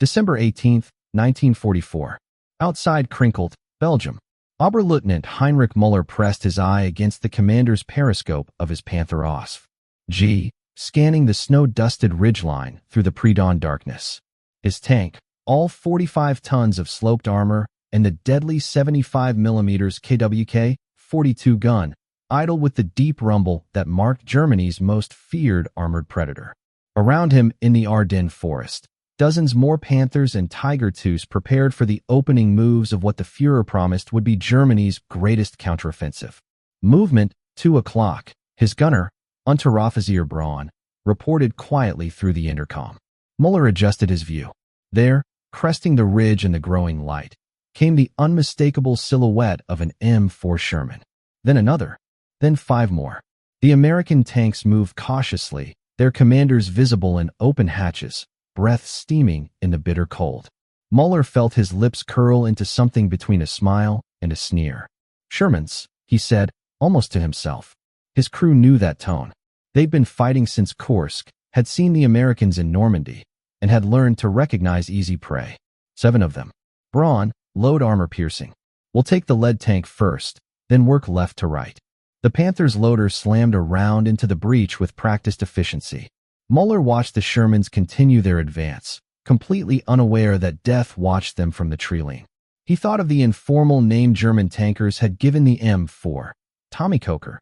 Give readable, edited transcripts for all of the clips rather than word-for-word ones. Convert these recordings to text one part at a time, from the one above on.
December 18, 1944. Outside Krinkelt, Belgium. Oberleutnant Heinrich Müller pressed his eye against the commander's periscope of his Panther OSF. Scanning the snow-dusted ridgeline through the pre-dawn darkness. His tank, all 45 tons of sloped armor, and the deadly 75mm KWK 42 gun, idle with the deep rumble that marked Germany's most feared armored predator. Around him in the Ardennes forest, dozens more Panthers and Tiger IIs prepared for the opening moves of what the Führer promised would be Germany's greatest counteroffensive. Movement, 2 o'clock. His gunner, Unteroffizier Braun, reported quietly through the intercom. Müller adjusted his view. There, cresting the ridge in the growing light, came the unmistakable silhouette of an M4 Sherman. Then another. Then 5 more. The American tanks moved cautiously, their commanders visible in open hatches, breath steaming in the bitter cold. Müller felt his lips curl into something between a smile and a sneer. Shermans, he said, almost to himself. His crew knew that tone. They'd been fighting since Kursk, had seen the Americans in Normandy, and had learned to recognize easy prey. 7 of them. Braun, load armor piercing. We'll take the lead tank first, then work left to right. The Panther's loader slammed around into the breach with practiced efficiency. Müller watched the Shermans continue their advance, completely unaware that death watched them from the tree-line. He thought of the informal name German tankers had given the M4, Tommy Cooker.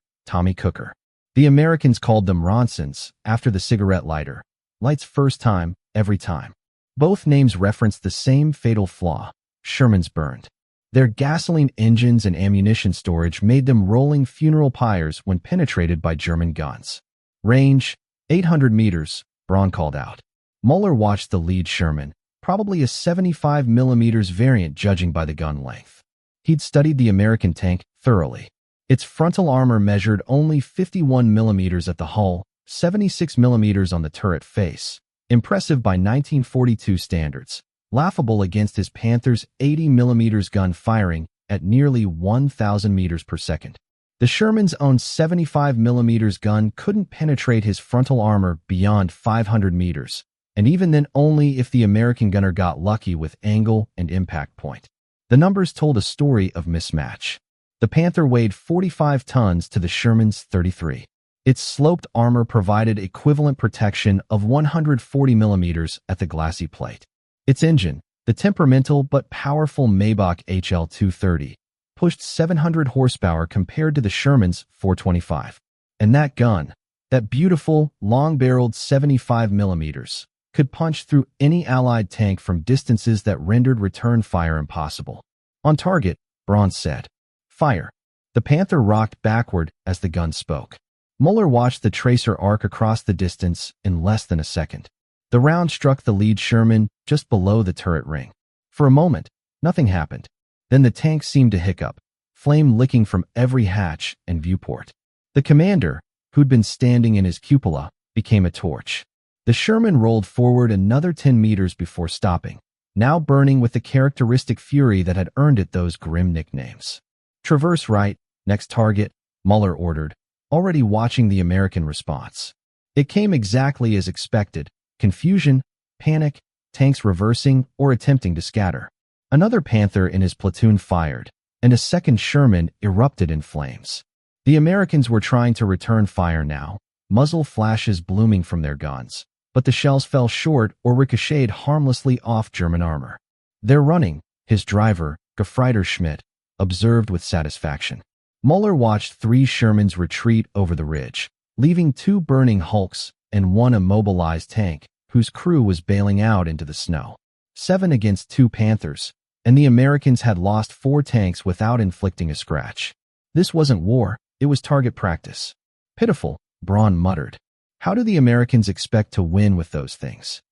The Americans called them Ronsons, after the cigarette lighter. Lights first time, every time. Both names referenced the same fatal flaw. Shermans burned. Their gasoline engines and ammunition storage made them rolling funeral pyres when penetrated by German guns. Range, 800 meters, Braun called out. Müller watched the lead Sherman, probably a 75mm variant judging by the gun length. He'd studied the American tank thoroughly. Its frontal armor measured only 51mm at the hull, 76mm on the turret face. Impressive by 1942 standards. Laughable against his Panther's 80mm gun firing at nearly 1,000 meters per second. The Sherman's own 75mm gun couldn't penetrate his frontal armor beyond 500 meters, and even then only if the American gunner got lucky with angle and impact point. The numbers told a story of mismatch. The Panther weighed 45 tons to the Sherman's 33. Its sloped armor provided equivalent protection of 140mm at the glassy plate. Its engine, the temperamental but powerful Maybach HL-230, pushed 700 horsepower compared to the Sherman's 425. And that gun, that beautiful, long-barreled 75mm, could punch through any Allied tank from distances that rendered return fire impossible. On target, Braun said. Fire. The Panther rocked backward as the gun spoke. Müller watched the tracer arc across the distance in less than a second. The round struck the lead Sherman just below the turret ring. For a moment, nothing happened. Then the tank seemed to hiccup, flame licking from every hatch and viewport. The commander, who'd been standing in his cupola, became a torch. The Sherman rolled forward another 10 meters before stopping, now burning with the characteristic fury that had earned it those grim nicknames. Traverse right, next target, Müller ordered, already watching the American response. It came exactly as expected. Confusion, panic, tanks reversing or attempting to scatter. Another Panther in his platoon fired, and a second Sherman erupted in flames. The Americans were trying to return fire now, muzzle flashes blooming from their guns, but the shells fell short or ricocheted harmlessly off German armor. They're running, his driver, Gefreiter Schmidt, observed with satisfaction. Müller watched 3 Shermans retreat over the ridge, leaving 2 burning hulks and 1 immobilized tank, whose crew was bailing out into the snow. 7 against 2 Panthers, and the Americans had lost 4 tanks without inflicting a scratch. This wasn't war, it was target practice. Pitiful, Braun muttered. How do the Americans expect to win with those things?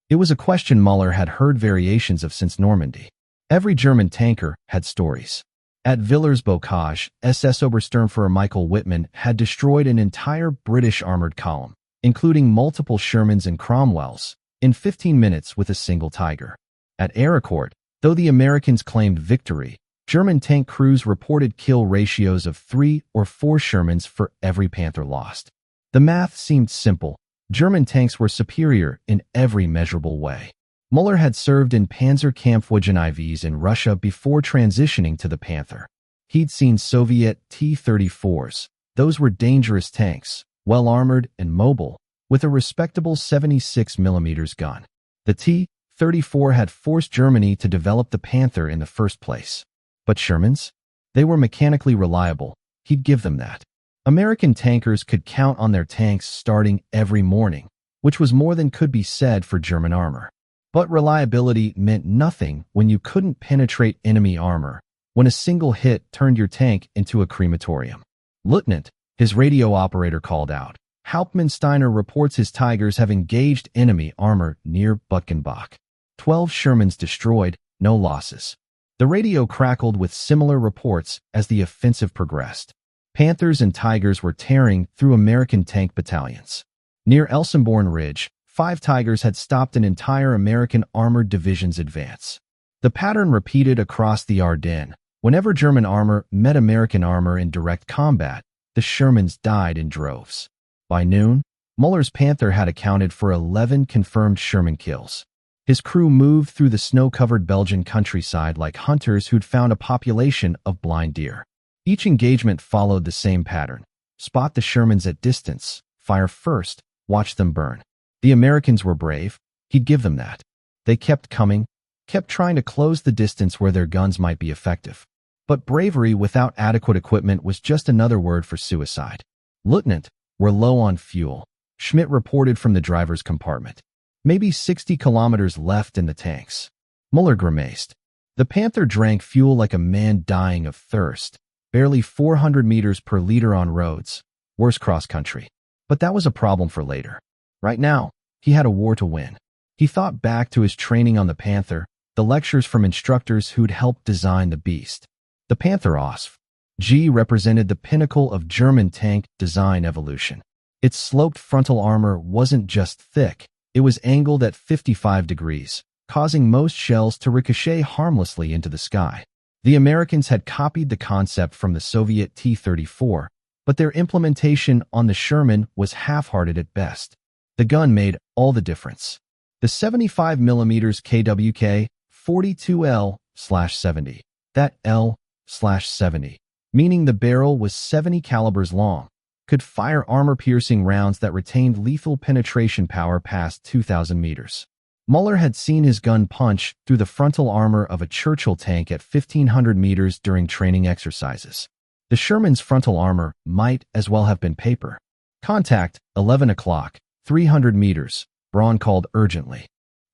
It was a question Müller had heard variations of since Normandy. Every German tanker had stories. At Villers-Bocage, SS Obersturmführer Michael Wittmann had destroyed an entire British armored column, including multiple Shermans and Cromwells, in 15 minutes with a single Tiger. At Ericourt, though the Americans claimed victory, German tank crews reported kill ratios of 3 or 4 Shermans for every Panther lost. The math seemed simple. German tanks were superior in every measurable way. Müller had served in Panzerkampfwagen IVs in Russia before transitioning to the Panther. He'd seen Soviet T-34s. Those were dangerous tanks, well-armored and mobile, with a respectable 76mm gun. The T-34 had forced Germany to develop the Panther in the first place. But Shermans? They were mechanically reliable. He'd give them that. American tankers could count on their tanks starting every morning, which was more than could be said for German armor. But reliability meant nothing when you couldn't penetrate enemy armor, when a single hit turned your tank into a crematorium. "Lieutenant," his radio operator called out. "Hauptmann Steiner reports his Tigers have engaged enemy armor near Butkenbach. 12 Shermans destroyed, no losses." The radio crackled with similar reports as the offensive progressed. Panthers and Tigers were tearing through American tank battalions. Near Elsenborn Ridge, 5 Tigers had stopped an entire American armored division's advance. The pattern repeated across the Ardennes. Whenever German armor met American armor in direct combat, the Shermans died in droves. By noon, Müller's Panther had accounted for 11 confirmed Sherman kills. His crew moved through the snow-covered Belgian countryside like hunters who'd found a population of blind deer. Each engagement followed the same pattern. Spot the Shermans at distance, fire first, watch them burn. The Americans were brave. He'd give them that. They kept coming, kept trying to close the distance where their guns might be effective. But bravery without adequate equipment was just another word for suicide. "Lieutenant, we're low on fuel," Schmidt reported from the driver's compartment. "Maybe 60 kilometers left in the tanks." Müller grimaced. The Panther drank fuel like a man dying of thirst, barely 400 meters per liter on roads, worse cross-country. But that was a problem for later. Right now, he had a war to win. He thought back to his training on the Panther, the lectures from instructors who'd helped design the beast. The Panther OSF-G represented the pinnacle of German tank design evolution. Its sloped frontal armor wasn't just thick, it was angled at 55 degrees, causing most shells to ricochet harmlessly into the sky. The Americans had copied the concept from the Soviet T-34, but their implementation on the Sherman was half-hearted at best. The gun made all the difference. The 75mm KWK 42L/70. That L/70, meaning the barrel was 70 calibers long, could fire armor-piercing rounds that retained lethal penetration power past 2,000 meters. Müller had seen his gun punch through the frontal armor of a Churchill tank at 1,500 meters during training exercises. The Sherman's frontal armor might as well have been paper. "Contact, 11 o'clock, 300 meters, Braun called urgently.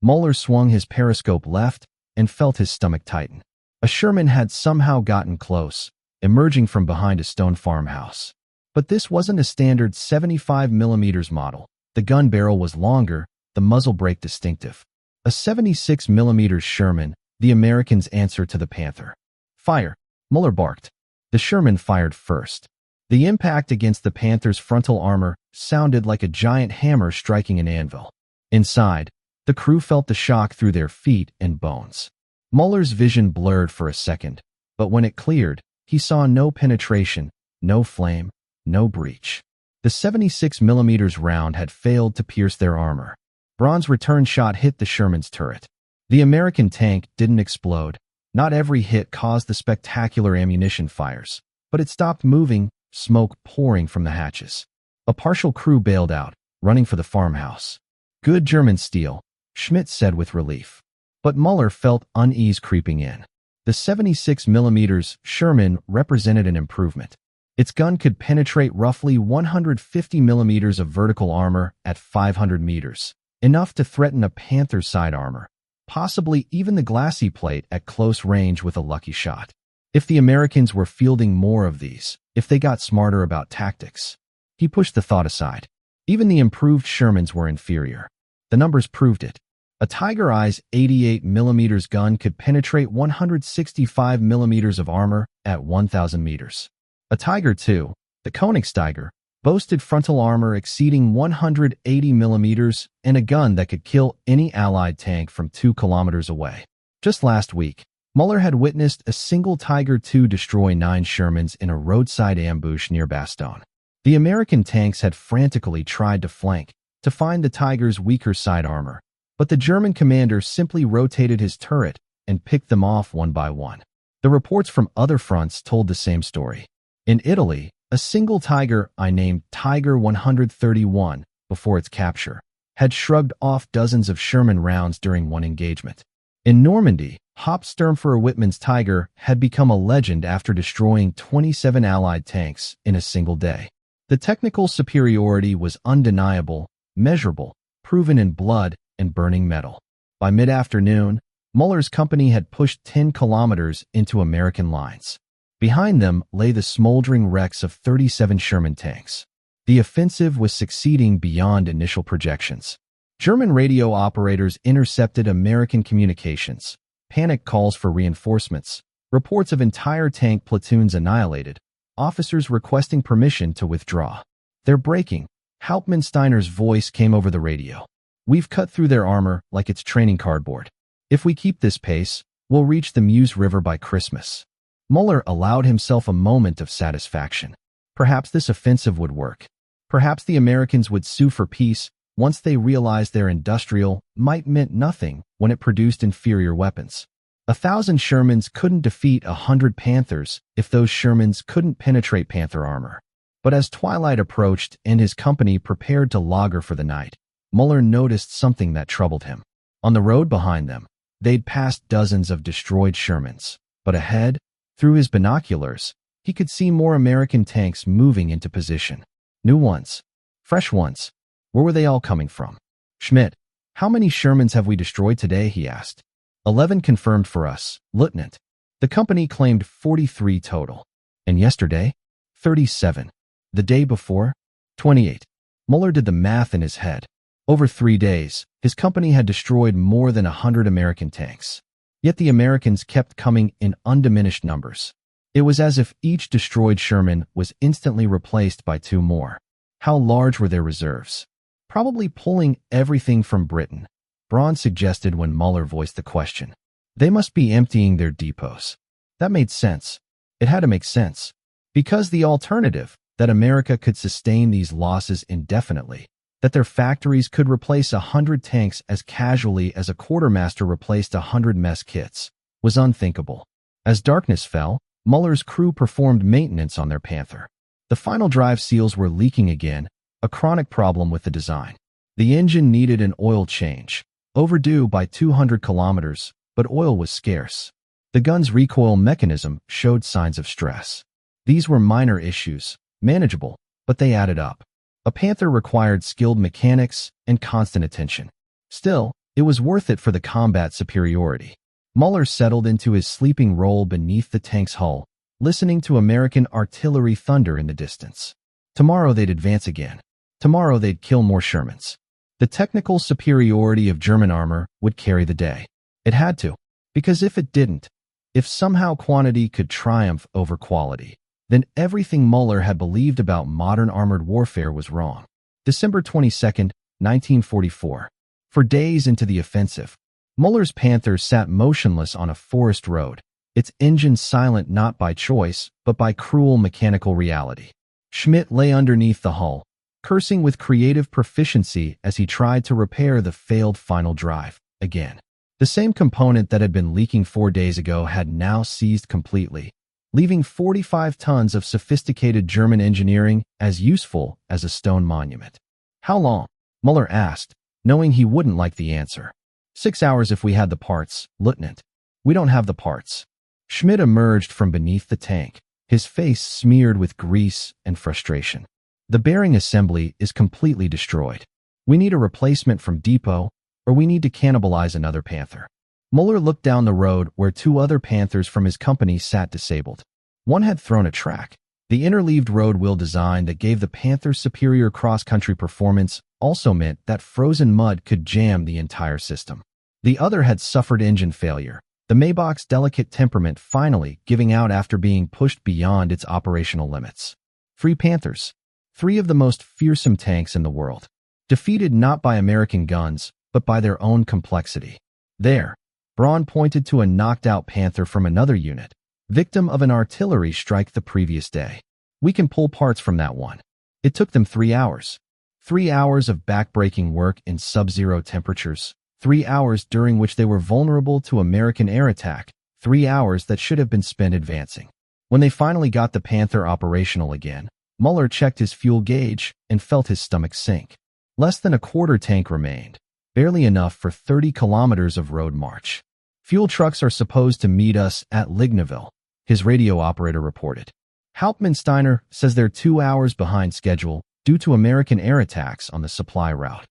Müller swung his periscope left and felt his stomach tighten. A Sherman had somehow gotten close, emerging from behind a stone farmhouse. But this wasn't a standard 75mm model. The gun barrel was longer, the muzzle brake distinctive. A 76mm Sherman, the Americans' answer to the Panther. "Fire," Müller barked. The Sherman fired first. The impact against the Panther's frontal armor sounded like a giant hammer striking an anvil. Inside, the crew felt the shock through their feet and bones. Müller's vision blurred for a second, but when it cleared, he saw no penetration, no flame, no breach. The 76mm round had failed to pierce their armor. Braun's return shot hit the Sherman's turret. The American tank didn't explode. Not every hit caused the spectacular ammunition fires, but it stopped moving, smoke pouring from the hatches. A partial crew bailed out, running for the farmhouse. "Good German steel," Schmidt said with relief. But Müller felt unease creeping in. The 76mm Sherman represented an improvement. Its gun could penetrate roughly 150 millimeters of vertical armor at 500 meters, enough to threaten a Panther side armor, possibly even the glacis plate at close range with a lucky shot. If the Americans were fielding more of these, if they got smarter about tactics. He pushed the thought aside. Even the improved Shermans were inferior. The numbers proved it. A Tiger Eye's 88mm gun could penetrate 165 millimeters of armor at 1,000 meters. A Tiger II, the Königstiger, boasted frontal armor exceeding 180 millimeters and a gun that could kill any Allied tank from 2 kilometers away. Just last week, Müller had witnessed a single Tiger II destroy 9 Shermans in a roadside ambush near Bastogne. The American tanks had frantically tried to flank, to find the Tiger's weaker side armor, But the German commander simply rotated his turret and picked them off one by one. The reports from other fronts told the same story. In Italy, a single Tiger, named Tiger 131 before its capture, had shrugged off dozens of Sherman rounds during one engagement. In Normandy, Hauptsturmführer Tiger had become a legend after destroying 27 Allied tanks in a single day. The technical superiority was undeniable, measurable, proven in blood and burning metal. By mid-afternoon, Müller's company had pushed 10 kilometers into American lines. Behind them lay the smoldering wrecks of 37 Sherman tanks. The offensive was succeeding beyond initial projections. German radio operators intercepted American communications, panic calls for reinforcements, reports of entire tank platoons annihilated, officers requesting permission to withdraw. "They're breaking," Hauptmann-Steiner's voice came over the radio. "We've cut through their armor like it's training cardboard. If we keep this pace, we'll reach the Meuse River by Christmas." Müller allowed himself a moment of satisfaction. Perhaps this offensive would work. Perhaps the Americans would sue for peace once they realized their industrial might meant nothing when it produced inferior weapons. 1,000 Shermans couldn't defeat 100 Panthers if those Shermans couldn't penetrate Panther armor. But as twilight approached and his company prepared to lager for the night, Müller noticed something that troubled him. On the road behind them, they'd passed dozens of destroyed Shermans. But ahead, through his binoculars, he could see more American tanks moving into position. New ones. Fresh ones. Where were they all coming from? "Schmidt, how many Shermans have we destroyed today?" he asked. 11 confirmed for us, Lieutenant." The company claimed 43 total. "And yesterday?" 37. "The day before?" 28. Müller did the math in his head. Over 3 days, his company had destroyed more than 100 American tanks. Yet the Americans kept coming in undiminished numbers. It was as if each destroyed Sherman was instantly replaced by 2 more. How large were their reserves? "Probably pulling everything from Britain," Braun suggested when Müller voiced the question. "They must be emptying their depots." That made sense. It had to make sense. Because the alternative, that America could sustain these losses indefinitely, that their factories could replace 100 tanks as casually as a quartermaster replaced 100 mess kits, was unthinkable. As darkness fell, Müller's crew performed maintenance on their Panther. The final drive seals were leaking again, a chronic problem with the design. The engine needed an oil change, overdue by 200 kilometers, but oil was scarce. The gun's recoil mechanism showed signs of stress. These were minor issues, manageable, but they added up. A Panther required skilled mechanics and constant attention. Still, it was worth it for the combat superiority. Müller settled into his sleeping role beneath the tank's hull, listening to American artillery thunder in the distance. Tomorrow they'd advance again. Tomorrow they'd kill more Shermans. The technical superiority of German armor would carry the day. It had to, because if it didn't, if somehow quantity could triumph over quality, then everything Müller had believed about modern armored warfare was wrong. December 22, 1944. For days into the offensive, Müller's Panther sat motionless on a forest road, its engine silent not by choice, but by cruel mechanical reality. Schmidt lay underneath the hull, cursing with creative proficiency as he tried to repair the failed final drive, again. The same component that had been leaking 4 days ago had now seized completely, leaving 45 tons of sophisticated German engineering as useful as a stone monument. "How long?" Müller asked, knowing he wouldn't like the answer. 6 hours if we had the parts, Lieutenant. We don't have the parts." Schmidt emerged from beneath the tank, his face smeared with grease and frustration. "The bearing assembly is completely destroyed. We need a replacement from depot, or we need to cannibalize another Panther." Müller looked down the road where 2 other Panthers from his company sat disabled. One had thrown a track. The interleaved road wheel design that gave the Panther's superior cross-country performance also meant that frozen mud could jam the entire system. The other had suffered engine failure, the Maybach's delicate temperament finally giving out after being pushed beyond its operational limits. 3 Panthers, 3 of the most fearsome tanks in the world, defeated not by American guns, but by their own complexity. There, Braun pointed to a knocked-out Panther from another unit, victim of an artillery strike the previous day. "We can pull parts from that one." It took them 3 hours. 3 hours of back-breaking work in sub-zero temperatures, 3 hours during which they were vulnerable to American air attack, 3 hours that should have been spent advancing. When they finally got the Panther operational again, Müller checked his fuel gauge and felt his stomach sink. Less than a quarter tank remained, barely enough for 30 kilometers of road march. Fuel trucks are supposed to meet us at Lignaville, his radio operator reported. Hauptmann-Steiner says they're 2 hours behind schedule due to American air attacks on the supply route.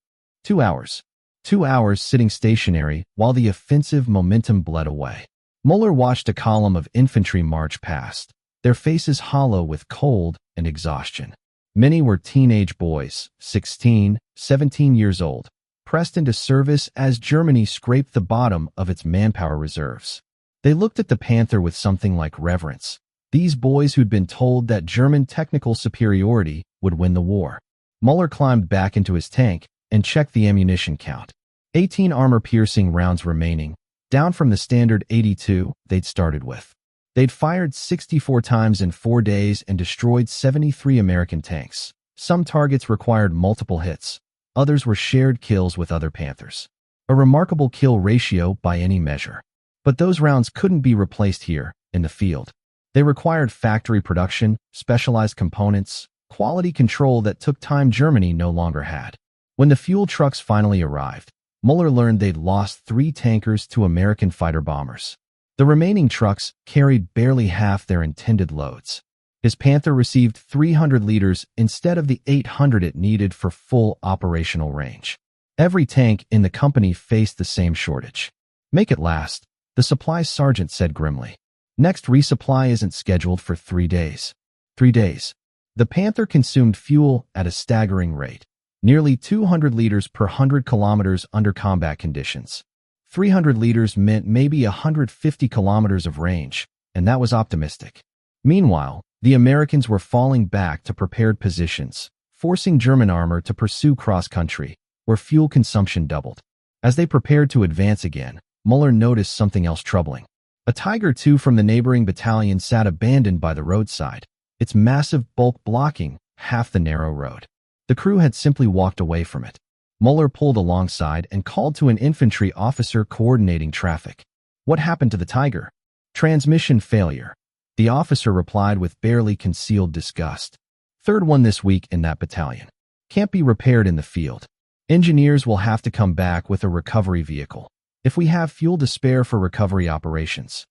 2 hours. 2 hours sitting stationary while the offensive momentum bled away. Müller watched a column of infantry march past, their faces hollow with cold and exhaustion. Many were teenage boys, 16, 17 years old, pressed into service as Germany scraped the bottom of its manpower reserves. They looked at the Panther with something like reverence. These boys who'd been told that German technical superiority would win the war. Müller climbed back into his tank and checked the ammunition count. 18 armor-piercing rounds remaining, down from the standard 82 they'd started with. They'd fired 64 times in 4 days and destroyed 73 American tanks. Some targets required multiple hits. Others were shared kills with other Panthers. A remarkable kill ratio by any measure. But those rounds couldn't be replaced here, in the field. They required factory production, specialized components, quality control that took time Germany no longer had. When the fuel trucks finally arrived, Müller learned they'd lost 3 tankers to American fighter bombers. The remaining trucks carried barely half their intended loads. His Panther received 300 liters instead of the 800 it needed for full operational range. Every tank in the company faced the same shortage. "Make it last," the supply sergeant said grimly. "Next resupply isn't scheduled for 3 days." 3 days. The Panther consumed fuel at a staggering rate, nearly 200 liters per 100 kilometers under combat conditions. 300 liters meant maybe 150 kilometers of range, and that was optimistic. Meanwhile, the Americans were falling back to prepared positions, forcing German armor to pursue cross-country, where fuel consumption doubled. As they prepared to advance again, Müller noticed something else troubling. A Tiger II from the neighboring battalion sat abandoned by the roadside, its massive bulk blocking half the narrow road. The crew had simply walked away from it. Müller pulled alongside and called to an infantry officer coordinating traffic. "What happened to the Tiger?" "Transmission failure," the officer replied with barely concealed disgust. "Third one this week in that battalion. Can't be repaired in the field. Engineers will have to come back with a recovery vehicle, if we have fuel to spare for recovery operations."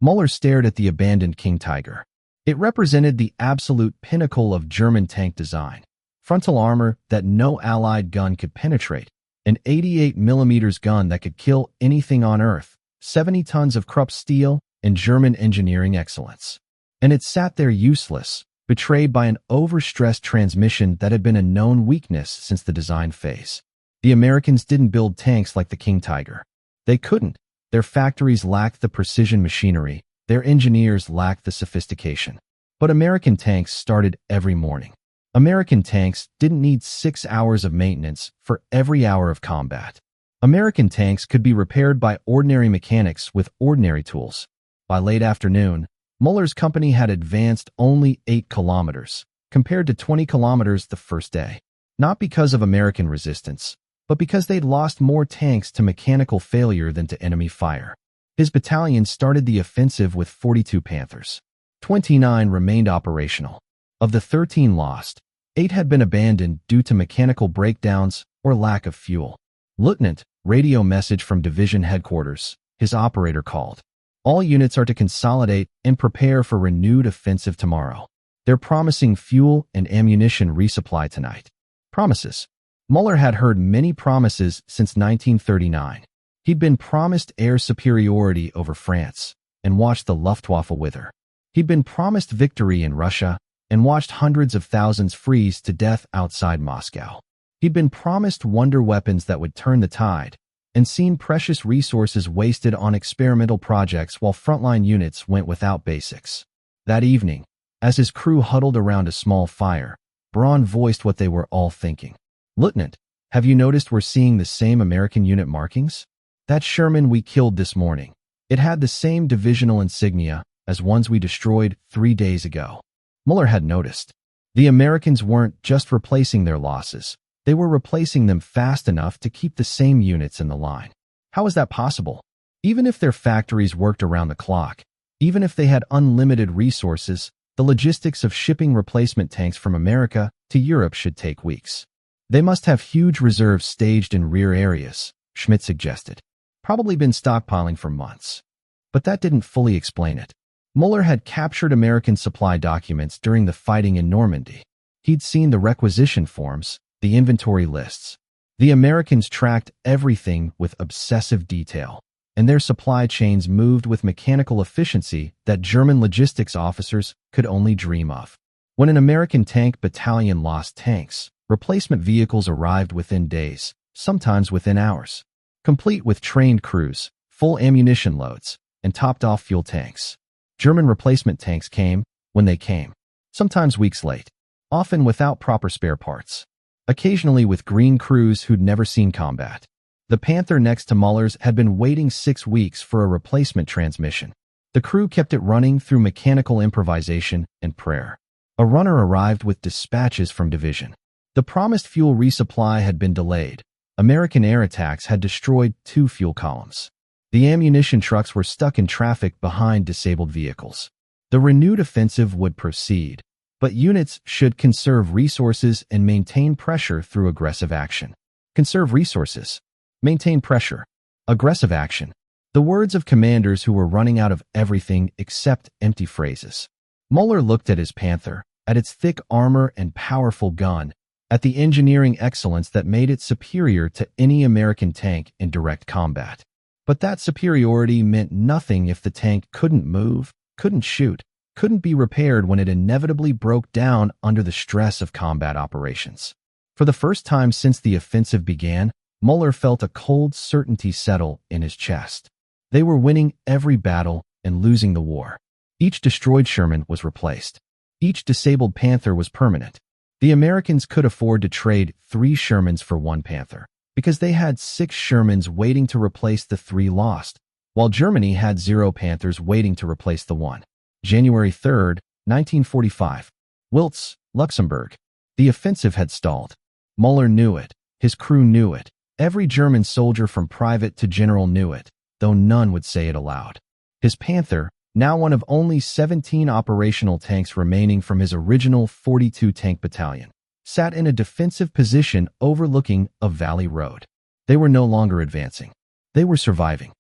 Müller stared at the abandoned King Tiger. It represented the absolute pinnacle of German tank design. Frontal armor that no Allied gun could penetrate, an 88mm gun that could kill anything on Earth, 70 tons of Krupp steel, and German engineering excellence. And it sat there useless, betrayed by an overstressed transmission that had been a known weakness since the design phase. The Americans didn't build tanks like the King Tiger. They couldn't. Their factories lacked the precision machinery, their engineers lacked the sophistication. But American tanks started every morning. American tanks didn't need 6 hours of maintenance for every hour of combat. American tanks could be repaired by ordinary mechanics with ordinary tools. By late afternoon, Müller's company had advanced only 8 kilometers, compared to 20 kilometers the first day. Not because of American resistance, but because they'd lost more tanks to mechanical failure than to enemy fire. His battalion started the offensive with 42 Panthers. 29 remained operational. Of the 13 lost, 8 had been abandoned due to mechanical breakdowns or lack of fuel. "Lieutenant," radio message from division headquarters, his operator called. "All units are to consolidate and prepare for renewed offensive tomorrow. They're promising fuel and ammunition resupply tonight." Promises. Müller had heard many promises since 1939. He'd been promised air superiority over France and watched the Luftwaffe wither. He'd been promised victory in Russia and watched hundreds of thousands freeze to death outside Moscow. He'd been promised wonder weapons that would turn the tide, and seen precious resources wasted on experimental projects while frontline units went without basics. That evening, as his crew huddled around a small fire, Braun voiced what they were all thinking. "Lieutenant, have you noticed we're seeing the same American unit markings? That Sherman we killed this morning. It had the same divisional insignia as ones we destroyed 3 days ago." Müller had noticed. The Americans weren't just replacing their losses. They were replacing them fast enough to keep the same units in the line. How is that possible? Even if their factories worked around the clock, even if they had unlimited resources, the logistics of shipping replacement tanks from America to Europe should take weeks. They must have huge reserves staged in rear areas, Schmidt suggested. Probably been stockpiling for months. But that didn't fully explain it. Müller had captured American supply documents during the fighting in Normandy. He'd seen the requisition forms, the inventory lists. The Americans tracked everything with obsessive detail, and their supply chains moved with mechanical efficiency that German logistics officers could only dream of. When an American tank battalion lost tanks, replacement vehicles arrived within days, sometimes within hours, complete with trained crews, full ammunition loads, and topped-off fuel tanks. German replacement tanks came when they came, sometimes weeks late, often without proper spare parts, occasionally with green crews who'd never seen combat. The Panther next to Müller's had been waiting 6 weeks for a replacement transmission. The crew kept it running through mechanical improvisation and prayer. A runner arrived with dispatches from division. The promised fuel resupply had been delayed. American air attacks had destroyed 2 fuel columns. The ammunition trucks were stuck in traffic behind disabled vehicles. The renewed offensive would proceed, but units should conserve resources and maintain pressure through aggressive action. Conserve resources. Maintain pressure. Aggressive action. The words of commanders who were running out of everything except empty phrases. Müller looked at his Panther, at its thick armor and powerful gun, at the engineering excellence that made it superior to any American tank in direct combat. But that superiority meant nothing if the tank couldn't move, couldn't shoot, couldn't be repaired when it inevitably broke down under the stress of combat operations. For the first time since the offensive began, Müller felt a cold certainty settle in his chest. They were winning every battle and losing the war. Each destroyed Sherman was replaced. Each disabled Panther was permanent. The Americans could afford to trade 3 Shermans for 1 Panther, because they had 6 Shermans waiting to replace the 3 lost, while Germany had 0 Panthers waiting to replace the 1. January 3, 1945. Wiltz, Luxembourg. The offensive had stalled. Müller knew it. His crew knew it. Every German soldier from private to general knew it, though none would say it aloud. His Panther, now one of only 17 operational tanks remaining from his original 42-tank battalion, sat in a defensive position overlooking a valley road. They were no longer advancing. They were surviving.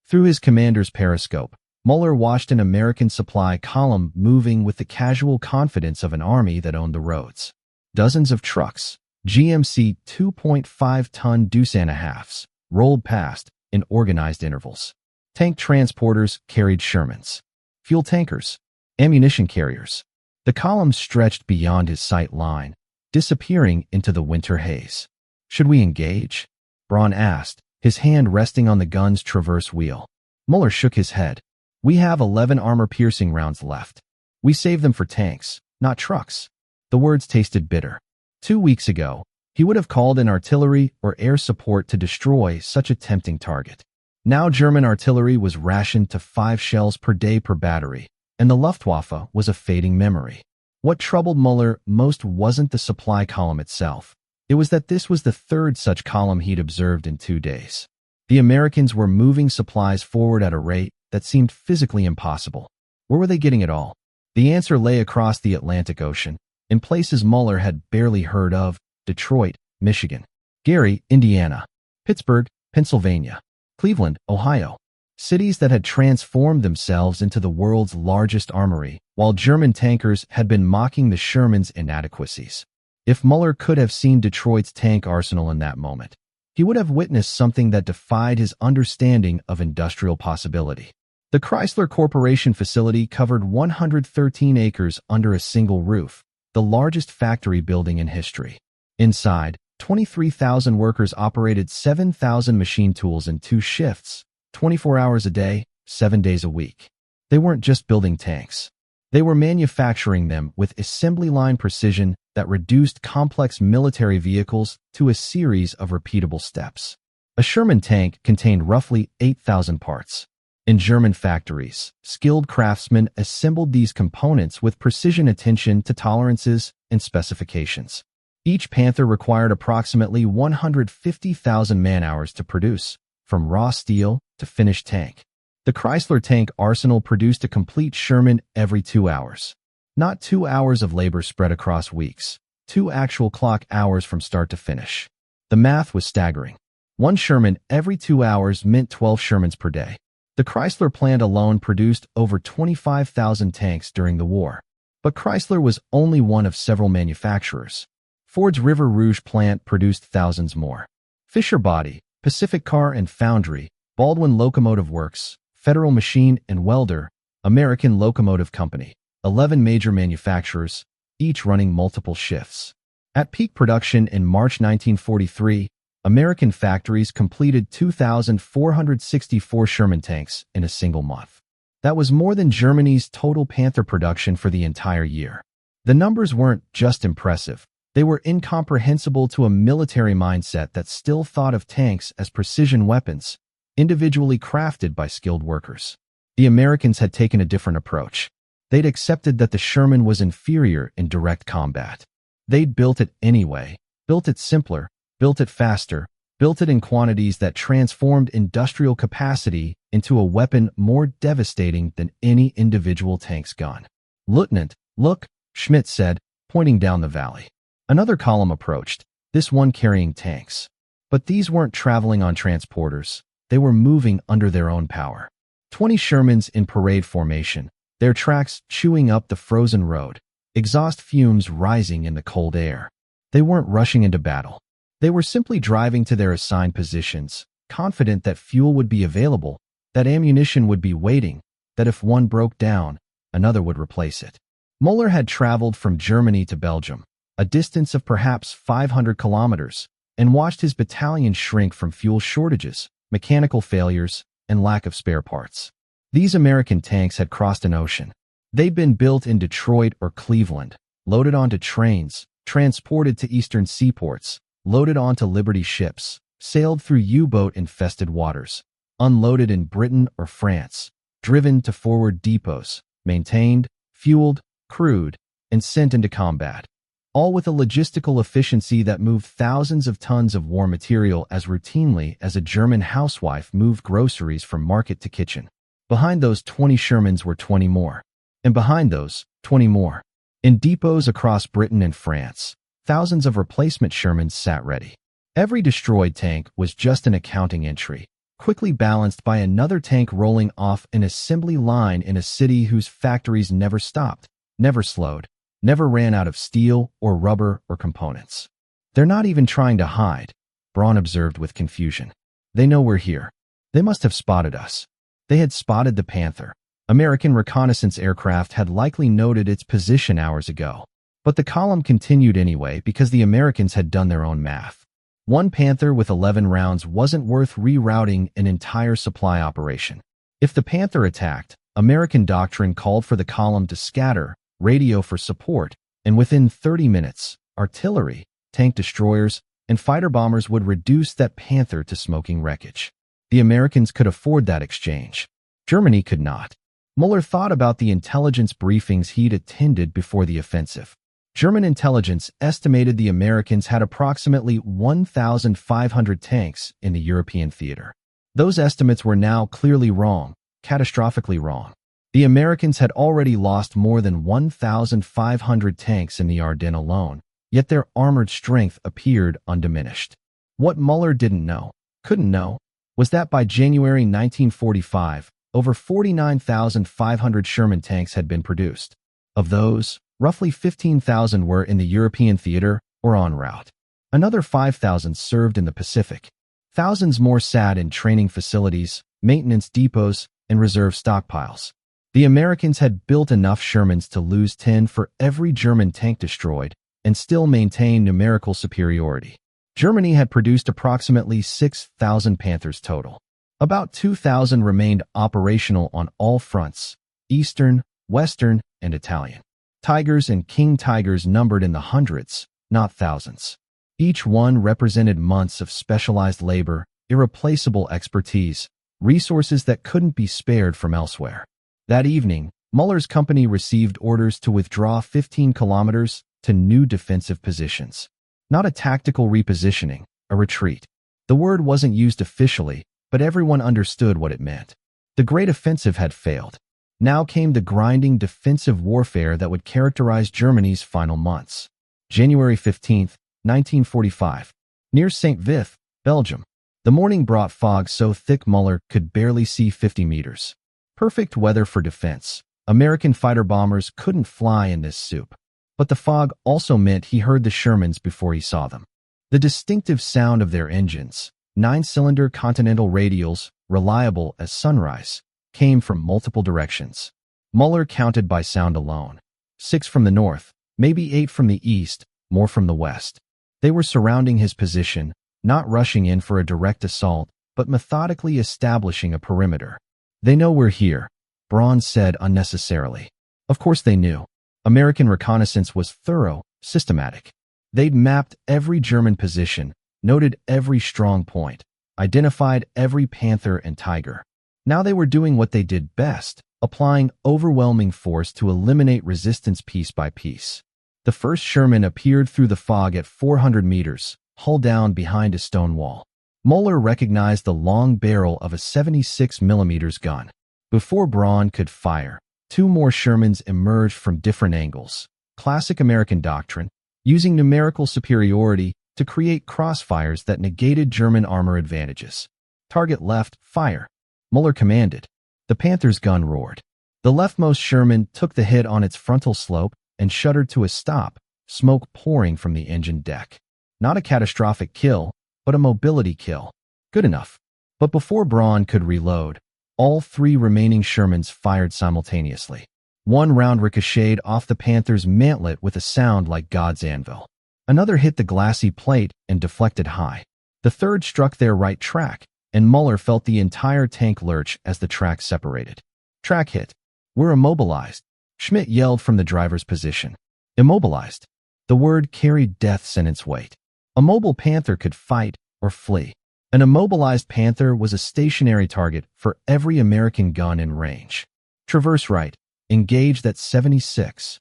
Through his commander's periscope, Müller watched an American supply column moving with the casual confidence of an army that owned the roads. Dozens of trucks, GMC 2.5-ton Deuce-and-a-halves, rolled past in organized intervals. Tank transporters carried Shermans. Fuel tankers, ammunition carriers. The column stretched beyond his sight line, disappearing into the winter haze. "Should we engage?" Braun asked, his hand resting on the gun's traverse wheel. Müller shook his head. "We have 11 armor-piercing rounds left. We save them for tanks, not trucks." The words tasted bitter. 2 weeks ago, he would have called in artillery or air support to destroy such a tempting target. Now German artillery was rationed to 5 shells per day per battery, and the Luftwaffe was a fading memory. What troubled Müller most wasn't the supply column itself. It was that this was the 3rd such column he'd observed in 2 days. The Americans were moving supplies forward at a rate that seemed physically impossible. Where were they getting it all? The answer lay across the Atlantic Ocean, in places Müller had barely heard of: Detroit, Michigan; Gary, Indiana; Pittsburgh, Pennsylvania; Cleveland, Ohio. Cities that had transformed themselves into the world's largest armory, while German tankers had been mocking the Shermans' inadequacies. If Müller could have seen Detroit's tank arsenal in that moment, he would have witnessed something that defied his understanding of industrial possibility. The Chrysler Corporation facility covered 113 acres under a single roof, the largest factory building in history. Inside, 23,000 workers operated 7,000 machine tools in 2 shifts, 24 hours a day, 7 days a week. They weren't just building tanks. They were manufacturing them with assembly line precision that reduced complex military vehicles to a series of repeatable steps. A Sherman tank contained roughly 8,000 parts. In German factories, skilled craftsmen assembled these components with precision attention to tolerances and specifications. Each Panther required approximately 150,000 man-hours to produce, from raw steel to finished tank. The Chrysler tank arsenal produced a complete Sherman every 2 hours. Not 2 hours of labor spread across weeks, 2 actual clock hours from start to finish. The math was staggering. 1 Sherman every 2 hours meant 12 Shermans per day. The Chrysler plant alone produced over 25,000 tanks during the war. But Chrysler was only one of several manufacturers. Ford's River Rouge plant produced thousands more. Fisher Body, Pacific Car and Foundry, Baldwin Locomotive Works, Federal Machine and Welder, American Locomotive Company, 11 major manufacturers, each running multiple shifts. At peak production in March 1943, American factories completed 2,464 Sherman tanks in a single month. That was more than Germany's total Panther production for the entire year. The numbers weren't just impressive. They were incomprehensible to a military mindset that still thought of tanks as precision weapons, individually crafted by skilled workers. The Americans had taken a different approach. They'd accepted that the Sherman was inferior in direct combat. They'd built it anyway, built it simpler, built it faster, built it in quantities that transformed industrial capacity into a weapon more devastating than any individual tank's gun. "Lieutenant, look," Schmidt said, pointing down the valley. Another column approached, this one carrying tanks. But these weren't traveling on transporters. They were moving under their own power. 20 Shermans in parade formation, their tracks chewing up the frozen road, exhaust fumes rising in the cold air. They weren't rushing into battle. They were simply driving to their assigned positions, confident that fuel would be available, that ammunition would be waiting, that if one broke down, another would replace it. Müller had traveled from Germany to Belgium, a distance of perhaps 500 kilometers, and watched his battalion shrink from fuel shortages, mechanical failures, and lack of spare parts. These American tanks had crossed an ocean. They'd been built in Detroit or Cleveland, loaded onto trains, transported to eastern seaports, loaded onto Liberty ships, sailed through U-boat-infested waters, unloaded in Britain or France, driven to forward depots, maintained, fueled, crewed, and sent into combat. All with a logistical efficiency that moved thousands of tons of war material as routinely as a German housewife moved groceries from market to kitchen. Behind those 20 Shermans were 20 more. And behind those, 20 more. In depots across Britain and France, thousands of replacement Shermans sat ready. Every destroyed tank was just an accounting entry, quickly balanced by another tank rolling off an assembly line in a city whose factories never stopped, never slowed, never ran out of steel or rubber or components. "They're not even trying to hide," Braun observed with confusion. "They know we're here. They must have spotted us." They had spotted the Panther. American reconnaissance aircraft had likely noted its position hours ago. But the column continued anyway because the Americans had done their own math. 1 Panther with 11 rounds wasn't worth rerouting an entire supply operation. If the Panther attacked, American doctrine called for the column to scatter, radio for support, and within 30 minutes, artillery, tank destroyers, and fighter bombers would reduce that Panther to smoking wreckage. The Americans could afford that exchange. Germany could not. Müller thought about the intelligence briefings he'd attended before the offensive. German intelligence estimated the Americans had approximately 1,500 tanks in the European theater. Those estimates were now clearly wrong, catastrophically wrong. The Americans had already lost more than 1,500 tanks in the Ardennes alone, yet their armored strength appeared undiminished. What Müller didn't know, couldn't know, was that by January 1945, over 49,500 Sherman tanks had been produced. Of those, roughly 15,000 were in the European theater or en route. Another 5,000 served in the Pacific. Thousands more sat in training facilities, maintenance depots, and reserve stockpiles. The Americans had built enough Shermans to lose 10 for every German tank destroyed and still maintain numerical superiority. Germany had produced approximately 6,000 Panthers total. About 2,000 remained operational on all fronts, Eastern, Western, and Italian. Tigers and King Tigers numbered in the hundreds, not thousands. Each one represented months of specialized labor, irreplaceable expertise, resources that couldn't be spared from elsewhere. That evening, Müller's company received orders to withdraw 15 kilometers to new defensive positions. Not a tactical repositioning, a retreat. The word wasn't used officially, but everyone understood what it meant. The Great Offensive had failed. Now came the grinding defensive warfare that would characterize Germany's final months. January 15, 1945. Near St. Vith, Belgium. The morning brought fog so thick Müller could barely see 50 meters. Perfect weather for defense. American fighter bombers couldn't fly in this soup. But the fog also meant he heard the Shermans before he saw them. The distinctive sound of their engines, 9-cylinder Continental radials, reliable as sunrise, came from multiple directions. Müller counted by sound alone. 6 from the north, maybe 8 from the east, more from the west. They were surrounding his position, not rushing in for a direct assault, but methodically establishing a perimeter. "They know we're here," Braun said unnecessarily. Of course they knew. American reconnaissance was thorough, systematic. They'd mapped every German position, noted every strong point, identified every Panther and Tiger. Now they were doing what they did best, applying overwhelming force to eliminate resistance piece by piece. The first Sherman appeared through the fog at 400 meters, hull down behind a stone wall. Müller recognized the long barrel of a 76mm gun. Before Braun could fire, 2 more Shermans emerged from different angles. Classic American doctrine, using numerical superiority to create crossfires that negated German armor advantages. Target left, fire. Müller commanded. The Panther's gun roared. The leftmost Sherman took the hit on its frontal slope and shuddered to a stop, smoke pouring from the engine deck. Not a catastrophic kill, but a mobility kill. Good enough. But before Braun could reload, all 3 remaining Shermans fired simultaneously. One round ricocheted off the Panther's mantlet with a sound like God's anvil. Another hit the glassy plate and deflected high. The third struck their right track, and Müller felt the entire tank lurch as the track separated. Track hit. "We're immobilized," Schmidt yelled from the driver's position. Immobilized. The word carried death sentence weight. A mobile Panther could fight or flee. An immobilized Panther was a stationary target for every American gun in range. Traverse right. Engaged at 76.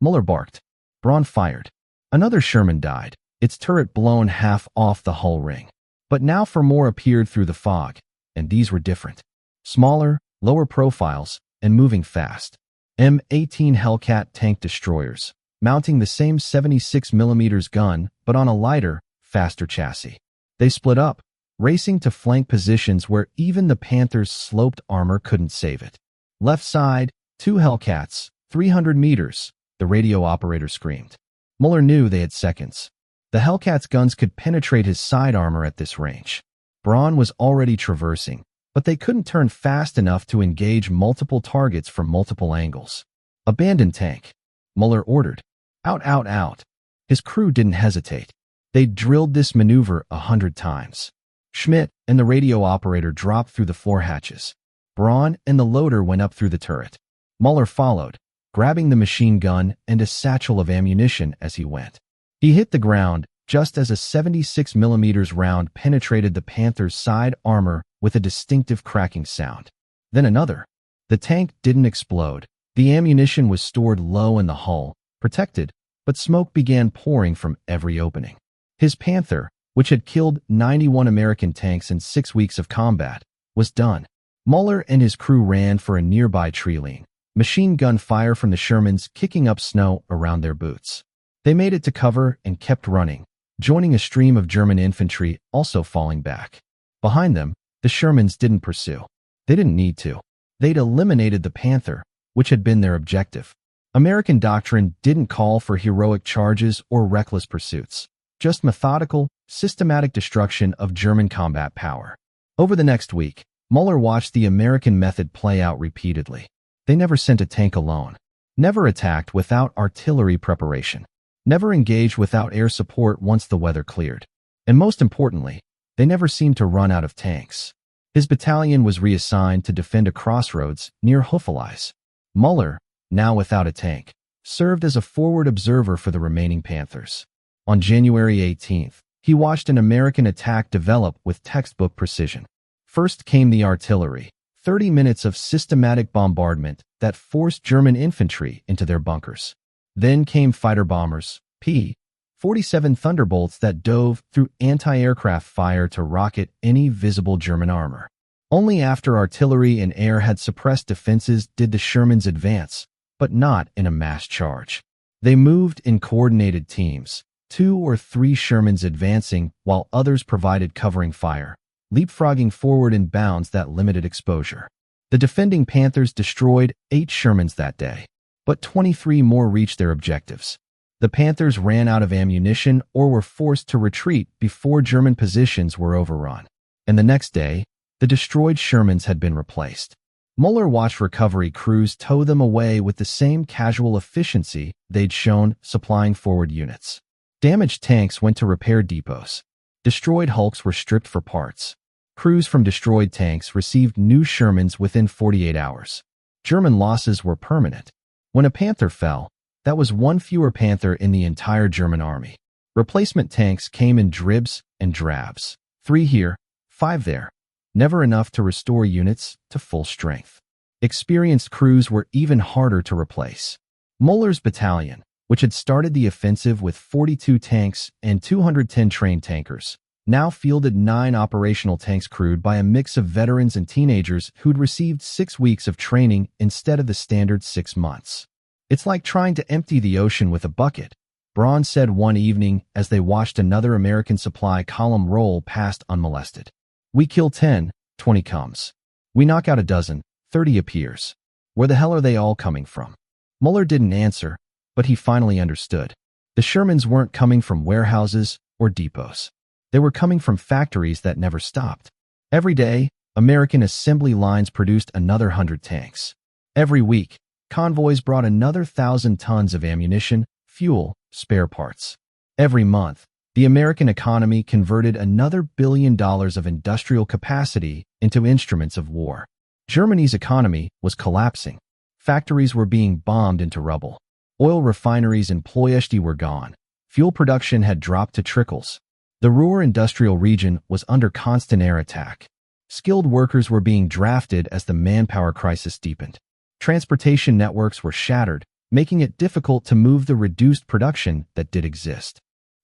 Müller barked. Braun fired. Another Sherman died, its turret blown half off the hull ring. But now 4 more appeared through the fog, and these were different. Smaller, lower profiles, and moving fast. M18 Hellcat tank destroyers, mounting the same 76mm gun, but on a lighter, faster chassis. They split up, racing to flank positions where even the Panther's sloped armor couldn't save it. Left side, 2 Hellcats, 300 meters, the radio operator screamed. Müller knew they had seconds. The Hellcat's guns could penetrate his side armor at this range. Braun was already traversing, but they couldn't turn fast enough to engage multiple targets from multiple angles. "Abandon tank," Müller ordered. "Out, out, out." His crew didn't hesitate. They'd drilled this maneuver 100 times. Schmidt and the radio operator dropped through the floor hatches. Braun and the loader went up through the turret. Müller followed, grabbing the machine gun and a satchel of ammunition as he went. He hit the ground just as a 76mm round penetrated the Panther's side armor with a distinctive cracking sound. Then another. The tank didn't explode. The ammunition was stored low in the hull, protected, but smoke began pouring from every opening. His Panther, which had killed 91 American tanks in 6 weeks of combat, was done. Müller and his crew ran for a nearby tree line. Machine gun fire from the Shermans kicking up snow around their boots. They made it to cover and kept running, joining a stream of German infantry also falling back. Behind them, the Shermans didn't pursue. They didn't need to. They'd eliminated the Panther, which had been their objective. American doctrine didn't call for heroic charges or reckless pursuits, just methodical, systematic destruction of German combat power. Over the next week, Müller watched the American method play out repeatedly. They never sent a tank alone, never attacked without artillery preparation, never engaged without air support once the weather cleared. And most importantly, they never seemed to run out of tanks. His battalion was reassigned to defend a crossroads near Hufeleis. Müller, now without a tank, served as a forward observer for the remaining Panthers. On January 18th, he watched an American attack develop with textbook precision. First came the artillery, 30 minutes of systematic bombardment that forced German infantry into their bunkers. Then came fighter bombers, P-47 Thunderbolts that dove through anti-aircraft fire to rocket any visible German armor. Only after artillery and air had suppressed defenses did the Shermans advance, but not in a mass charge. They moved in coordinated teams, 2 or 3 Shermans advancing while others provided covering fire, leapfrogging forward in bounds that limited exposure. The defending Panthers destroyed 8 Shermans that day, but 23 more reached their objectives. The Panthers ran out of ammunition or were forced to retreat before German positions were overrun. And the next day, the destroyed Shermans had been replaced. Müller watched recovery crews tow them away with the same casual efficiency they'd shown supplying forward units. Damaged tanks went to repair depots. Destroyed hulks were stripped for parts. Crews from destroyed tanks received new Shermans within 48 hours. German losses were permanent. When a Panther fell, that was one fewer Panther in the entire German army. Replacement tanks came in dribs and drabs. 3 here, 5 there. Never enough to restore units to full strength. Experienced crews were even harder to replace. Müller's battalion, which had started the offensive with 42 tanks and 210 trained tankers, now fielded 9 operational tanks crewed by a mix of veterans and teenagers who'd received 6 weeks of training instead of the standard 6 months. "It's like trying to empty the ocean with a bucket," Braun said one evening as they watched another American supply column roll past unmolested. "We kill 10, 20 comes. We knock out a dozen, 30 appears. Where the hell are they all coming from?" Müller didn't answer, but he finally understood. The Shermans weren't coming from warehouses or depots. They were coming from factories that never stopped. Every day, American assembly lines produced another 100 tanks. Every week, convoys brought another 1,000 tons of ammunition, fuel, spare parts. Every month, the American economy converted another $1 billion of industrial capacity into instruments of war. Germany's economy was collapsing. Factories were being bombed into rubble. Oil refineries in Ploiești were gone. Fuel production had dropped to trickles. The Ruhr industrial region was under constant air attack. Skilled workers were being drafted as the manpower crisis deepened. Transportation networks were shattered, making it difficult to move the reduced production that did exist.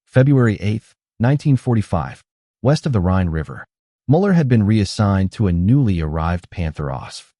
February 8, 1945, west of the Rhine River. Müller had been reassigned to a newly arrived Panther OSF.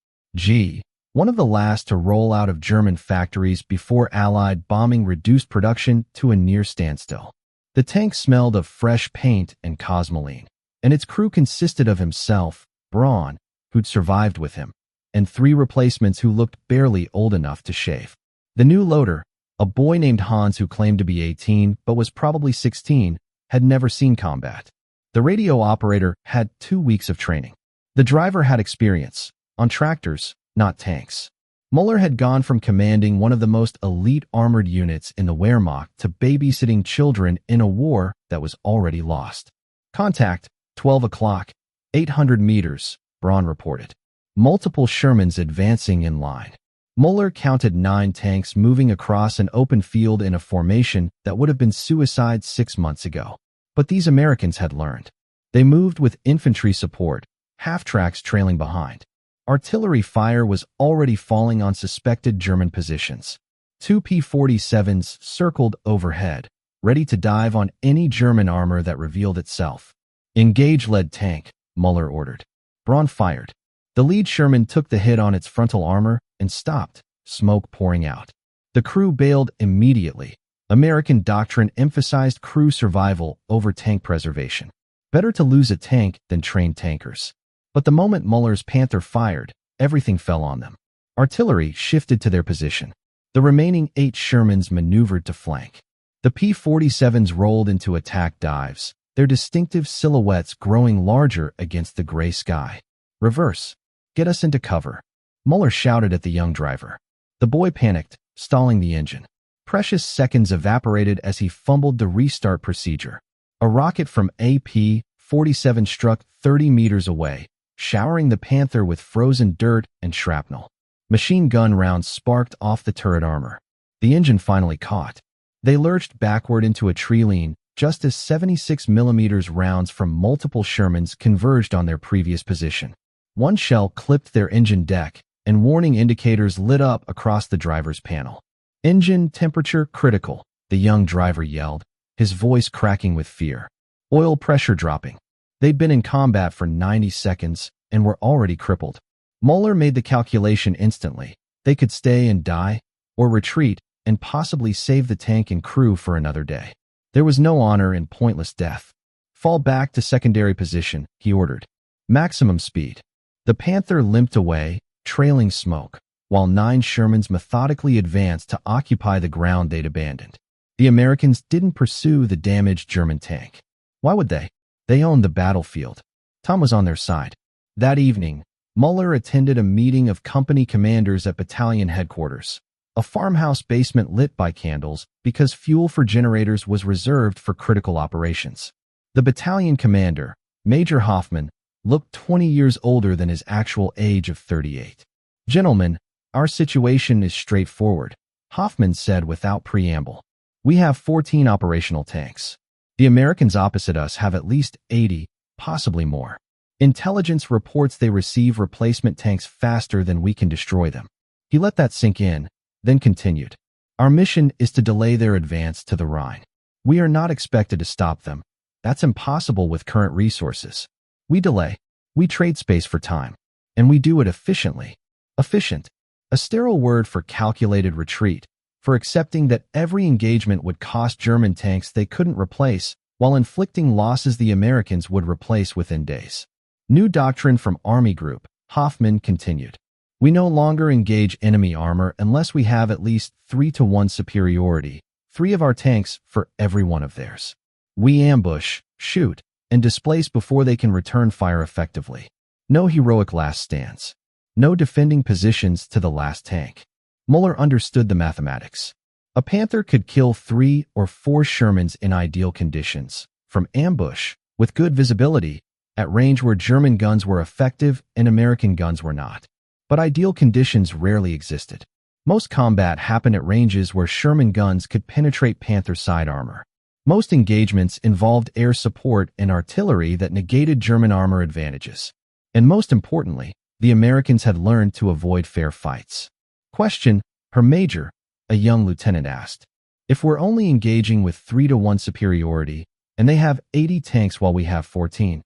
One of the last to roll out of German factories before Allied bombing reduced production to a near standstill. The tank smelled of fresh paint and cosmoline, and its crew consisted of himself, Braun, who'd survived with him, and 3 replacements who looked barely old enough to shave. The new loader, a boy named Hans who claimed to be 18 but was probably 16, had never seen combat. The radio operator had 2 weeks of training. The driver had experience, on tractors, not tanks. Müller had gone from commanding one of the most elite armored units in the Wehrmacht to babysitting children in a war that was already lost. "Contact, 12 o'clock, 800 meters, Braun reported. Multiple Shermans advancing in line. Müller counted 9 tanks moving across an open field in a formation that would have been suicide 6 months ago. But these Americans had learned. They moved with infantry support, half-tracks trailing behind. Artillery fire was already falling on suspected German positions. 2 P-47s circled overhead, ready to dive on any German armor that revealed itself. "Engage lead tank," Müller ordered. Braun fired. The lead Sherman took the hit on its frontal armor and stopped, smoke pouring out. The crew bailed immediately. American doctrine emphasized crew survival over tank preservation. Better to lose a tank than trained tankers. But the moment Müller's Panther fired, everything fell on them. Artillery shifted to their position. The remaining 8 Shermans maneuvered to flank. The P-47s rolled into attack dives, their distinctive silhouettes growing larger against the gray sky. "Reverse. Get us into cover," Müller shouted at the young driver. The boy panicked, stalling the engine. Precious seconds evaporated as he fumbled the restart procedure. A rocket from a P-47 struck 30 meters away, showering the Panther with frozen dirt and shrapnel. Machine gun rounds sparked off the turret armor. The engine finally caught. They lurched backward into a tree lean, just as 76mm rounds from multiple Shermans converged on their previous position. One shell clipped their engine deck, and warning indicators lit up across the driver's panel. "Engine temperature critical," the young driver yelled, his voice cracking with fear. "Oil pressure dropping." They'd been in combat for 90 seconds, and were already crippled. Müller made the calculation instantly. They could stay and die, or retreat and possibly save the tank and crew for another day. There was no honor in pointless death. Fall back to secondary position, he ordered. Maximum speed. The Panther limped away, trailing smoke, while 9 Shermans methodically advanced to occupy the ground they'd abandoned. The Americans didn't pursue the damaged German tank. Why would they? They owned the battlefield. Tom was on their side. That evening, Müller attended a meeting of company commanders at battalion headquarters, a farmhouse basement lit by candles because fuel for generators was reserved for critical operations. The battalion commander, Major Hoffman, looked 20 years older than his actual age of 38. "Gentlemen, our situation is straightforward," Hoffman said without preamble. "We have 14 operational tanks. The Americans opposite us have at least 80, possibly more. Intelligence reports they receive replacement tanks faster than we can destroy them." He let that sink in, then continued. "Our mission is to delay their advance to the Rhine. We are not expected to stop them. That's impossible with current resources. We delay. We trade space for time. And we do it efficiently." Efficient. A sterile word for calculated retreat, for accepting that every engagement would cost German tanks they couldn't replace, while inflicting losses the Americans would replace within days. New doctrine from Army Group, Hoffman continued. "We no longer engage enemy armor unless we have at least 3-to-1 superiority, 3 of our tanks for every one of theirs. We ambush, shoot, and displace before they can return fire effectively. No heroic last stands. No defending positions to the last tank." Müller understood the mathematics. A Panther could kill 3 or 4 Shermans in ideal conditions, from ambush, with good visibility, at range where German guns were effective and American guns were not. But ideal conditions rarely existed. Most combat happened at ranges where Sherman guns could penetrate Panther side armor. Most engagements involved air support and artillery that negated German armor advantages. And most importantly, the Americans had learned to avoid fair fights. "Question, Herr Major," a young lieutenant asked. "If we're only engaging with 3-to-1 superiority, and they have 80 tanks while we have 14,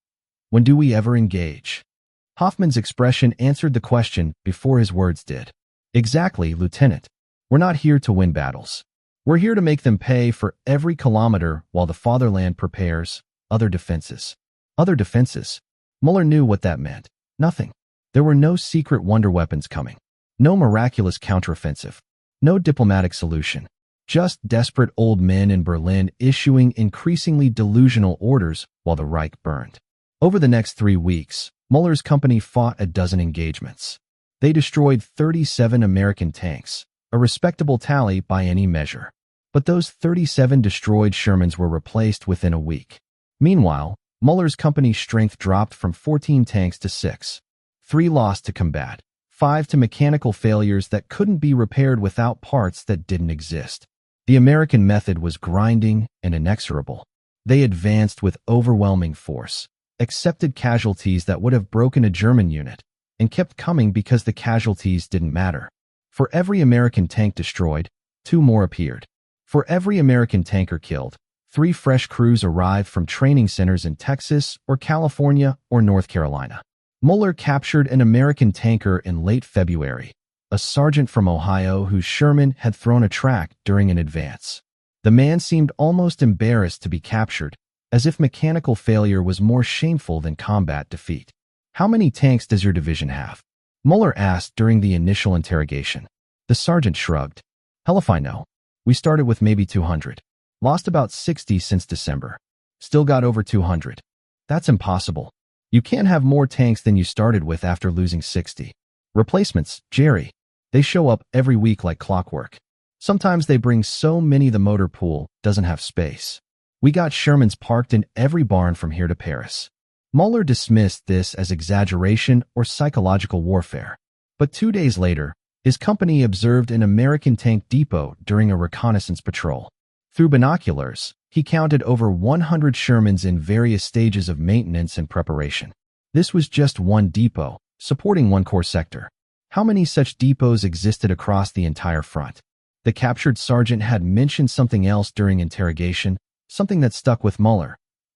when do we ever engage?" Hoffman's expression answered the question before his words did. "Exactly, Lieutenant. We're not here to win battles. We're here to make them pay for every kilometer while the fatherland prepares other defenses." Other defenses? Müller knew what that meant. Nothing. There were no secret wonder weapons coming. No miraculous counteroffensive. No diplomatic solution. Just desperate old men in Berlin issuing increasingly delusional orders while the Reich burned. Over the next 3 weeks, Müller's company fought a dozen engagements. They destroyed 37 American tanks, a respectable tally by any measure. But those 37 destroyed Shermans were replaced within a week. Meanwhile, Müller's company's strength dropped from 14 tanks to 6. 3 lost to combat, 5 to mechanical failures that couldn't be repaired without parts that didn't exist. The American method was grinding and inexorable. They advanced with overwhelming force, accepted casualties that would have broken a German unit, and kept coming because the casualties didn't matter. For every American tank destroyed, 2 more appeared. For every American tanker killed, 3 fresh crews arrived from training centers in Texas or California or North Carolina. Müller captured an American tanker in late February, a sergeant from Ohio whose Sherman had thrown a track during an advance. The man seemed almost embarrassed to be captured, as if mechanical failure was more shameful than combat defeat. "How many tanks does your division have?" Müller asked during the initial interrogation. The sergeant shrugged. "Hell if I know. We started with maybe 200. Lost about 60 since December. Still got over 200. That's impossible. You can't have more tanks than you started with after losing 60. Replacements, Jerry. They show up every week like clockwork. Sometimes they bring so many the motor pool doesn't have space. We got Shermans parked in every barn from here to Paris." Müller dismissed this as exaggeration or psychological warfare. But 2 days later, his company observed an American tank depot during a reconnaissance patrol. Through binoculars, he counted over 100 Shermans in various stages of maintenance and preparation. This was just one depot, supporting one core sector. How many such depots existed across the entire front? The captured sergeant had mentioned something else during interrogation, something that stuck with Müller.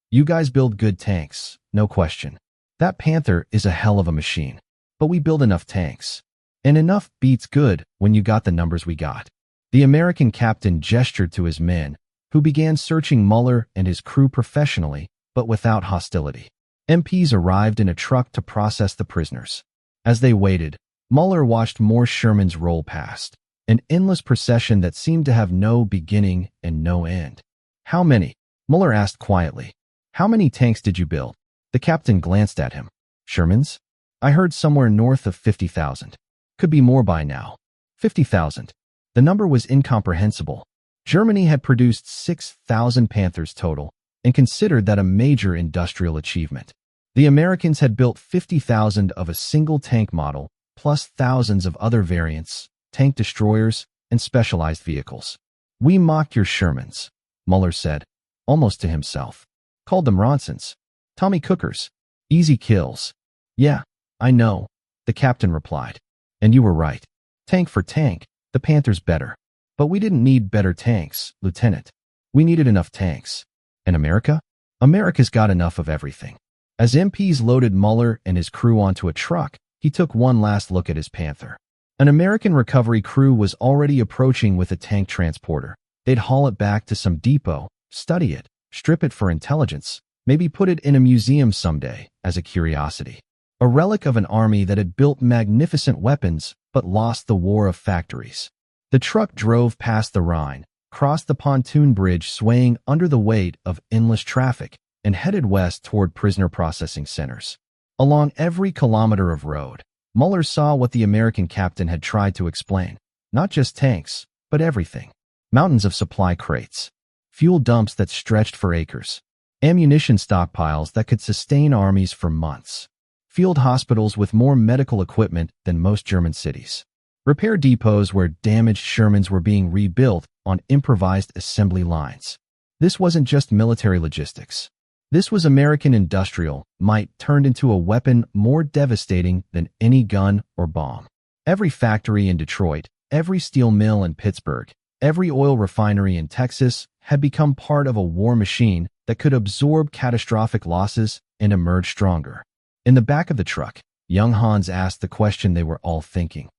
"You guys build good tanks, no question. That Panther is a hell of a machine. But we build enough tanks. And enough beats good when you got the numbers we got. The American captain gestured to his men, who began searching Müller and his crew professionally, but without hostility. MPs arrived in a truck to process the prisoners. As they waited, Müller watched more Shermans roll past, an endless procession that seemed to have no beginning and no end. How many? Müller asked quietly. How many tanks did you build? The captain glanced at him. Shermans? I heard somewhere north of 50,000. Could be more by now. 50,000. The number was incomprehensible. Germany had produced 6,000 Panthers total and considered that a major industrial achievement. The Americans had built 50,000 of a single tank model, plus thousands of other variants, tank destroyers, and specialized vehicles. We mocked your Shermans, Müller said, almost to himself. Called them Ronsons. Tommy Cookers. Easy kills. Yeah, I know, the captain replied. And you were right. Tank for tank, the Panther's better. But we didn't need better tanks, Lieutenant. We needed enough tanks. And America? America's got enough of everything. As MPs loaded Müller and his crew onto a truck, he took one last look at his Panther. An American recovery crew was already approaching with a tank transporter. They'd haul it back to some depot, study it, strip it for intelligence, maybe put it in a museum someday as a curiosity. A relic of an army that had built magnificent weapons but lost the war of factories. The truck drove past the Rhine, crossed the pontoon bridge swaying under the weight of endless traffic, and headed west toward prisoner processing centers. Along every kilometer of road, Müller saw what the American captain had tried to explain. Not just tanks, but everything. Mountains of supply crates. Fuel dumps that stretched for acres. Ammunition stockpiles that could sustain armies for months. Field hospitals with more medical equipment than most German cities. Repair depots where damaged Shermans were being rebuilt on improvised assembly lines. This wasn't just military logistics. This was American industrial might turned into a weapon more devastating than any gun or bomb. Every factory in Detroit, every steel mill in Pittsburgh, every oil refinery in Texas had become part of a war machine that could absorb catastrophic losses and emerge stronger. In the back of the truck, young Hans asked the question they were all thinking.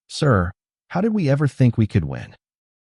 Sir, how did we ever think we could win?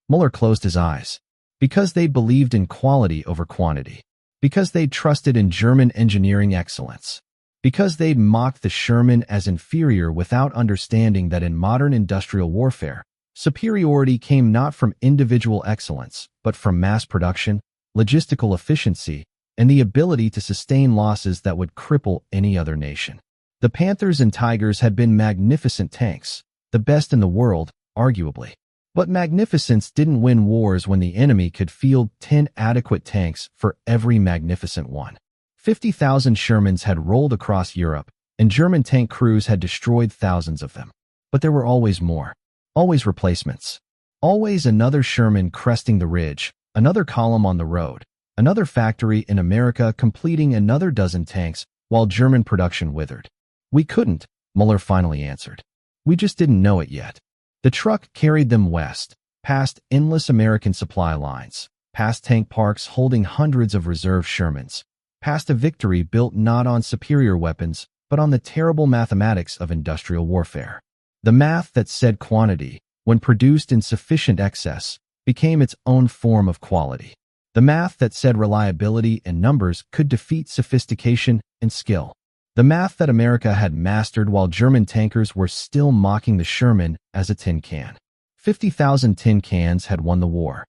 Müller closed his eyes. Because they believed in quality over quantity. Because they'd trusted in German engineering excellence. Because they'd mocked the Sherman as inferior without understanding that in modern industrial warfare, superiority came not from individual excellence, but from mass production, logistical efficiency, and the ability to sustain losses that would cripple any other nation. The Panthers and Tigers had been magnificent tanks, the best in the world, arguably. But magnificence didn't win wars when the enemy could field 10 adequate tanks for every magnificent one. 50,000 Shermans had rolled across Europe, and German tank crews had destroyed thousands of them. But there were always more. Always replacements. Always another Sherman cresting the ridge, another column on the road, another factory in America completing another dozen tanks while German production withered. We couldn't, Müller finally answered. We just didn't know it yet. The truck carried them west, past endless American supply lines, past tank parks holding hundreds of reserve Shermans, past a victory built not on superior weapons, but on the terrible mathematics of industrial warfare. The math that said quantity, when produced in sufficient excess, became its own form of quality. The math that said reliability and numbers could defeat sophistication and skill. The math that America had mastered while German tankers were still mocking the Sherman as a tin can. 50,000 tin cans had won the war.